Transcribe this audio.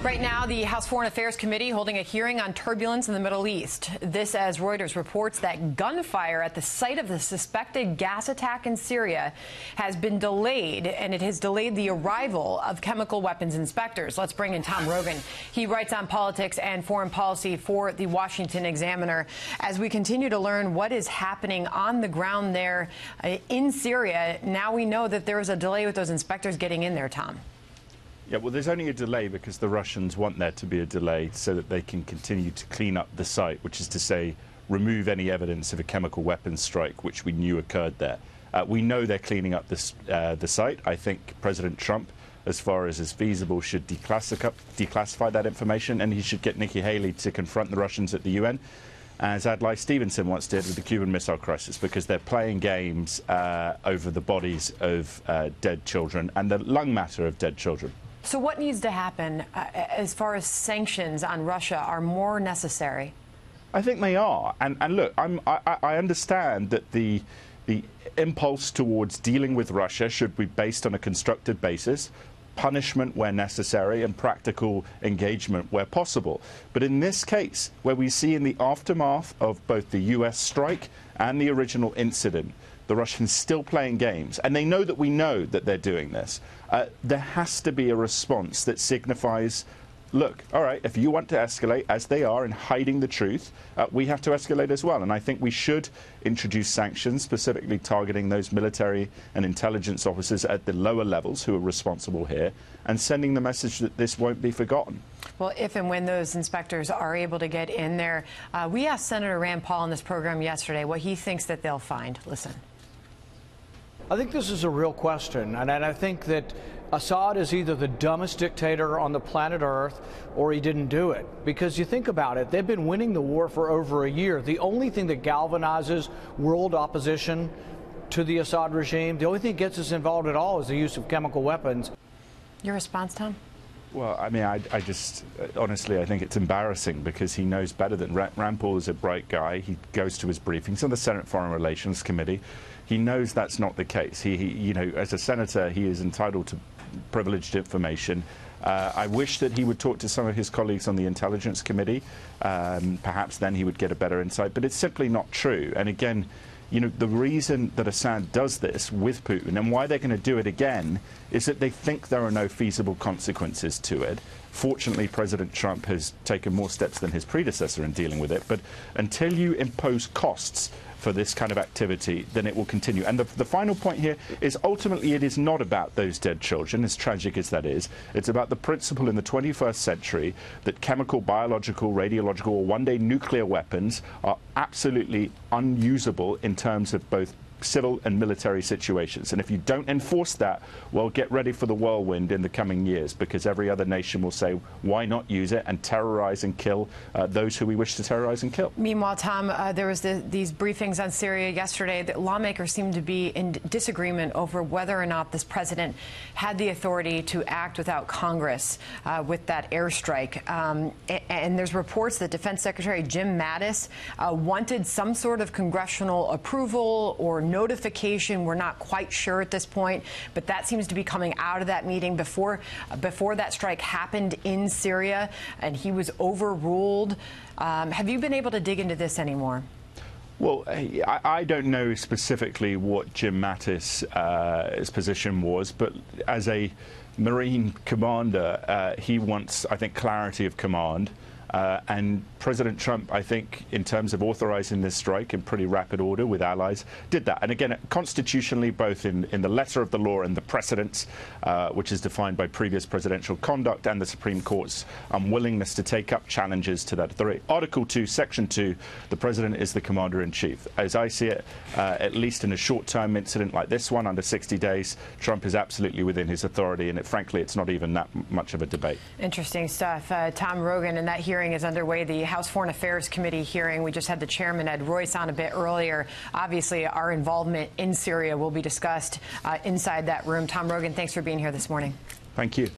Right now, the House Foreign Affairs Committee holding a hearing on turbulence in the Middle East. This as Reuters reports that gunfire at the site of the suspected gas attack in Syria has been delayed, and it has delayed the arrival of chemical weapons inspectors. Let's bring in Tom Rogan. He writes on politics and foreign policy for the Washington Examiner. As we continue to learn what is happening on the ground there in Syria, now we know that there is a delay with those inspectors getting in there, Tom. Yeah, well, there's only a delay because the Russians want there to be a delay so that they can continue to clean up the site, which is to say, remove any evidence of a chemical weapons strike, which we knew occurred there. We know they're cleaning up the site. I think President Trump, as far as is feasible, should declassify that information, and he should get Nikki Haley to confront the Russians at the UN, as Adlai Stevenson once did with the Cuban Missile Crisis, because they're playing games over the bodies of dead children and the lung matter of dead children. So what needs to happen as far as sanctions on Russia are more necessary? I think they are. And look, I understand that the impulse towards dealing with Russia should be based on a constructive basis, punishment where necessary, and practical engagement where possible. But in this case, where we see in the aftermath of both the US strike and the original incident, the Russians still playing games, and they know that we know that they're doing this. There has to be a response that signifies, look, all right, if you want to escalate, as they are, in hiding the truth, we have to escalate as well. And I think we should introduce sanctions, specifically targeting those military and intelligence officers at the lower levels who are responsible here, and sending the message that this won't be forgotten. Well, if and when those inspectors are able to get in there, we asked Senator Rand Paul on this program yesterday what he thinks that they'll find. Listen. I think this is a real question, and I think that Assad is either the dumbest dictator on the planet Earth or he didn't do it. Because you think about it, they've been winning the war for over a year. The only thing that galvanizes world opposition to the Assad regime, the only thing that gets us involved at all is the use of chemical weapons. Your response, Tom? Well, I mean, I just, honestly, I think it's embarrassing because he knows better than Rand Paul is a bright guy. He goes to his briefings on the Senate Foreign Relations Committee. He knows that's not the case. He you know, as a senator, he is entitled to privileged information. I wish that he would talk to some of his colleagues on the Intelligence Committee. Perhaps then he would get a better insight. But it's simply not true. And again, you know, the reason that Assad does this with Putin and why they're going to do it again is that they think there are no feasible consequences to it. Fortunately, President Trump has taken more steps than his predecessor in dealing with it. But until you impose costs for this kind of activity, then it will continue. And the final point here is ultimately it is not about those dead children, as tragic as that is. It's about the principle in the 21st century that chemical, biological, radiological, or one-day nuclear weapons are absolutely unusable in terms of both civil and military situations. And if you don't enforce that, well, get ready for the whirlwind in the coming years, because every other nation will say, why not use it and terrorize and kill those who we wish to terrorize and kill. Meanwhile, Tom, there was these briefings on Syria yesterday that lawmakers seemed to be in disagreement over whether or not this president had the authority to act without Congress with that airstrike. And there's reports that Defense Secretary Jim Mattis wanted some sort of congressional approval or notification. We're not quite sure at this point, but that seems to be coming out of that meeting before that strike happened in Syria, and he was overruled. Have you been able to dig into this anymore? Well, I don't know specifically what Jim Mattis' position was, but as a Marine commander, he wants, I think, clarity of command. And President Trump, I think, in terms of authorizing this strike in pretty rapid order with allies, did that. And again, constitutionally, both in the letter of the law and the precedents, which is defined by previous presidential conduct and the Supreme Court's unwillingness to take up challenges to that authority. Article 2, Section 2, the president is the commander-in-chief. As I see it, at least in a short-term incident like this one, under 60 days, Trump is absolutely within his authority, and frankly, it's not even that much of a debate. Interesting stuff. Tom Rogan, and that hearing is underway, the House Foreign Affairs Committee hearing. We just had the chairman, Ed Royce, on a bit earlier. Obviously, our involvement in Syria will be discussed inside that room. Tom Rogan, thanks for being here this morning. Thank you.